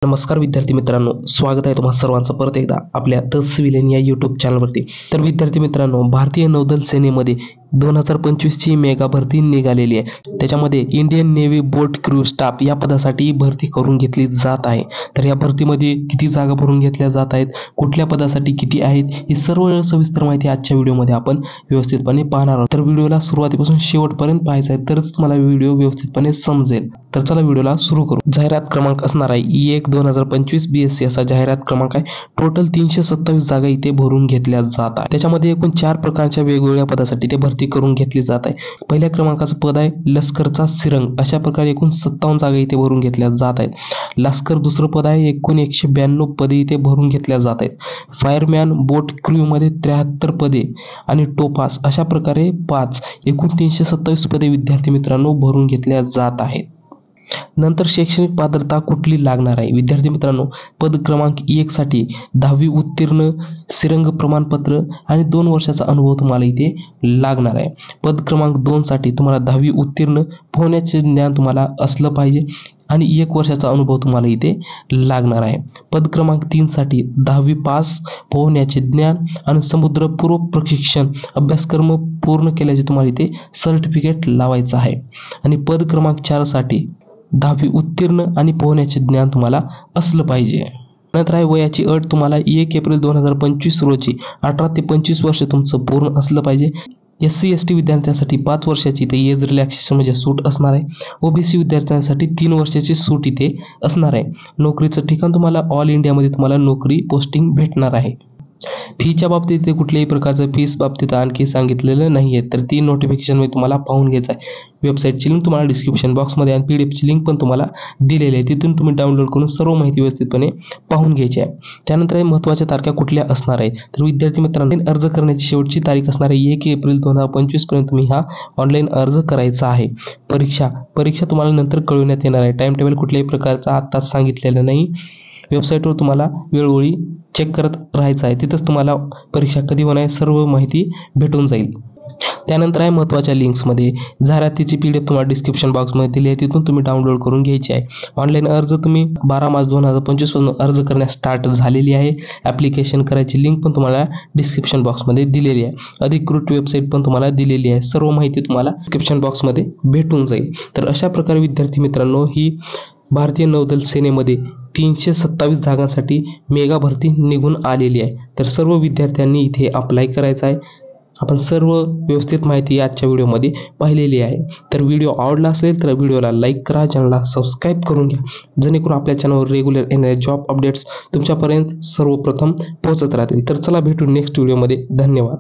नमस्कार विद्यार्थी मित्रांनो, स्वागत आहे तुम्हा सर्वांचं परत एकदा आपल्या द सिव्हिलियन या यूट्यूब चॅनलवरती। तर विद्यार्थी मित्रांनो, भारतीय नौदल सेनेमध्ये 2025 ची मेगा भरती निघालेली आहे। त्याच्यामध्ये इंडियन नेव्ही बोट क्रू स्टाफ या पदासाठी भरती करून घेतली जात आहे। तर या भरतीमध्ये किती जागा भरून घेतल्या जात आहेत, कुठल्या पदासाठी किती आहेत, ही सर्व सविस्तर माहिती आजच्या व्हिडिओमध्ये आपण व्यवस्थितपणे पाहणार आहोत। तर व्हिडिओला सुरुवातीपासून शेवटपर्यंत पाहायचं आहे, तरच तुम्हाला व्हिडिओ व्यवस्थितपणे समजेल। तर चला व्हिडिओला सुरू करू। जाहिरात क्रमांक असणार आहे E1 2025 BSc असा जाहिरात क्रमांक आहे। टोटल 327 जागा इथे भरून घेतल्या जात आहे। त्याच्यामध्ये एकूण 4 प्रकारच्या वेगवेगळ्या पदासाठी ते भरती करून घेतली जात आहे। पहिल्या क्रमांकाचं पद आहे लष्करचा सिरंग, अशा प्रकारे एकूण 57 जागा इथे भरून घेतल्या जात आहेत। लष्कर दुसरं पद आहे, एकूण 192 पदे इथे भरून घेतल्या जात आहेत। फायरमॅन बोट क्रू मध्ये 73 पदे आणि टोपास अशा प्रकारे 5 एकूण 327 पदे विद्यार्थी मित्रांनो भरून घेतल्या जात आहेत। नंतर शैक्षणिक पात्रता कुठली लागणार आहे विद्यार्थी मित्रांनो, पद क्रमांक 1 साठी 10वी उत्तीर्ण, सिरंग प्रमाणपत्र आणि 2 वर्षाचा अनुभव तुम्हाला इथे लागणार आहे। पद क्रमांक 2 साठी तुम्हाला 10वी उत्तीर्ण, पोहण्याचे ज्ञान तुम्हाला असलं पाहिजे आणि 1 वर्षाचा अनुभव तुम्हाला इथे लागणार आहे। पद क्रमांक 3 साठी 10वी पास, पोहण्याचे ज्ञान आणि समुद्रपूर्व प्रशिक्षण अभ्यासक्रम पूर्ण केल्याचे तुम्हाला इथे सर्टिफिकेट लावायचं आहे। आणि पद क्रमांक 4 साठी 10वी उत्तीर्ण आणि पोहण्याचे ज्ञान तुम्हाला असलं पाहिजे। नंतर आहे वयाची अट, तुम्हाला 1 एप्रिल 2025 रोजी 18 ते 25 वर्ष तुमचं पूर्ण असलं पाहिजे। SC ST विद्यार्थ्यांसाठी 5 वर्षाची इथे एज रिलॅक्सेशन म्हणजे सूट असणार आहे। OBC विद्यार्थ्यांसाठी 3 वर्षाची सूट इथे असणार आहे। नोकरीचं ठिकाण तुम्हाला ऑल इंडियामध्ये तुम्हाला नोकरी पोस्टिंग भेटणार आहे। फीच्या बाबतीत इथे कुठल्याही प्रकारचं फीस बाबतीत आणखी सांगितलेलं नाहीये, तर ती नोटिफिकेशन मध्ये तुम्हाला पाहून घ्यायचं आहे। वेबसाईटची लिंक तुम्हाला डिस्क्रिप्शन बॉक्समध्ये आणि PDF ची लिंक पण तुम्हाला दिलेली आहे, तिथून तुम्ही डाउनलोड करून सर्व माहिती व्यवस्थितपणे पाहून घ्यायची आहे। त्यानंतर महत्त्वाच्या तारखा कुठल्या असणार आहे, तर विद्यार्थी मित्रांनो अर्ज करण्याची शेवटची तारीख असणार आहे 1 एप्रिल 2025 पर्यंत तुम्ही हा ऑनलाईन अर्ज करायचा आहे। परीक्षा तुम्हाला नंतर कळवण्यात येणार आहे। टाइम टेबल कुठल्याही प्रकारचा आत्ताच सांगितलेलं नाही, वेबसाईटवर तुम्हाला वेळोवेळी चेक करत राहायचं आहे, तिथंच तुम्हाला परीक्षा कधी होणार आहे सर्व माहिती भेटून जाईल। त्यानंतर आहे महत्त्वाच्या लिंक्समध्ये जाहिरातीची PDF तुम्हाला डिस्क्रिप्शन बॉक्समध्ये दिली आहे, तिथून तुम्ही डाउनलोड करून घ्यायची आहे। ऑनलाईन अर्ज तुम्ही 12 मार्च 2025 पासून अर्ज करण्यास स्टार्ट झालेली आहे। ॲप्लिकेशन करायची लिंक पण तुम्हाला डिस्क्रिप्शन बॉक्समध्ये दिलेली आहे। अधिकृत वेबसाईट पण तुम्हाला दिलेली आहे, सर्व माहिती तुम्हाला डिस्क्रिप्शन बॉक्समध्ये भेटून जाईल। तर अशा प्रकारे विद्यार्थी मित्रांनो ही भारतीय नौदल सेनेमध्ये 327 जागांसाठी मेगा भरती निघून आलेली आहे। तर सर्व विद्यार्थ्यांनी इथे अप्लाय करायचं आहे। आपण सर्व व्यवस्थित माहिती आजच्या व्हिडिओमध्ये पाहिलेली आहे। तर व्हिडिओ आवडला असेल तर व्हिडिओला लाईक करा, चॅनलला सबस्क्राईब करून घ्या, जेणेकरून आपल्या चॅनलवर रेग्युलर येणारे जॉब अपडेट्स तुमच्यापर्यंत सर्वप्रथम पोहोचत राहतील। तर चला भेटू नेक्स्ट व्हिडिओमध्ये। धन्यवाद।